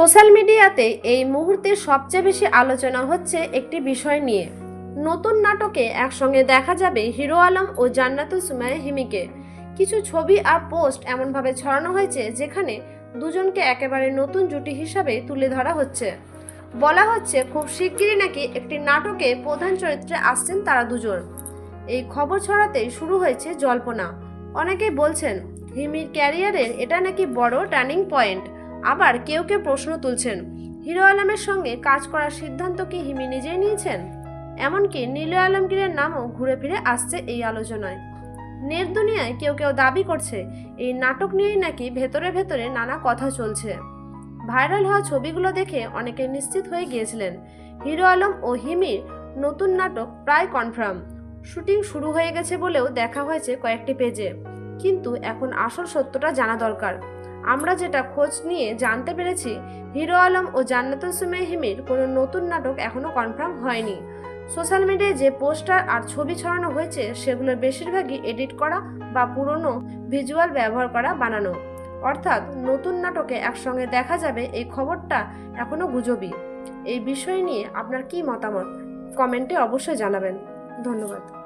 Social মিডিয়াতে এই মুহূর্তে সবচেয়ে বেশি আলোচনা হচ্ছে একটি বিষয় নিয়ে। নতুন নাটকে একসঙ্গে দেখা যাবে হিরো আলম ও জান্নাতুল সুমাইয়া হিমিকে। কিছু ছবি আর পোস্ট এমনভাবে ছড়ানো হয়েছে যেখানে দুজনকে একেবারে নতুন জুটি হিসাবে তুলে ধরা হচ্ছে। বলা হচ্ছে খুব শিগগিরই নাকি একটি নাটকে প্রধান চরিত্রে আসছেন তারা দুজন। এই খবর ছড়াতেই শুরু হয়েছে জল্পনা। অনেকেই বলছেন হিমির ক্যারিয়ারের এটা নাকি বড় টার্নিং পয়েন্ট। আবার কেউ কেউ প্রশ্ন তুলছেন হিরো আলমের সঙ্গে কাজ করার সিদ্ধান্ত কি হিমি নিজেই নিয়েছেন। এমনকি নীলু আলমগীরের নামও ঘুরে ফিরে আসছে এই আলোচনায়। নেট দুনিয়ায় কেউ কেউ দাবি করছে এই নাটক নিয়েই নাকি ভেতরে ভেতরে নানা কথা চলছে। ভাইরাল হওয়া ছবিগুলো দেখে অনেকে নিশ্চিত হয়ে গিয়েছিলেন হিরো আলম ও হিমির নতুন নাটক প্রায় কনফার্ম। শুটিং শুরু হয়ে গেছে বলেও দেখা হয়েছে কয়েকটি পেজে। কিন্তু এখন আসল সত্যটা জানা দরকার। আমরা যেটা খোঁজ নিয়ে জানতে পেরেছি, হিরো আলম ও জান্নাতুল সুমাইয়া হিমির কোনো নতুন নাটক এখনো কনফার্ম হয়নি। সোশ্যাল মিডিয়ায় যে পোস্টার আর ছবি ছড়ানো হয়েছে সেগুলোর বেশিরভাগই এডিট করা বা পুরনো ভিজুয়াল ব্যবহার করা বানানো। অর্থাৎ নতুন নাটকে একসঙ্গে দেখা যাবে এই খবরটা এখনো গুজবই। এই বিষয় নিয়ে আপনার কি মতামত কমেন্টে অবশ্যই জানাবেন। ধন্যবাদ।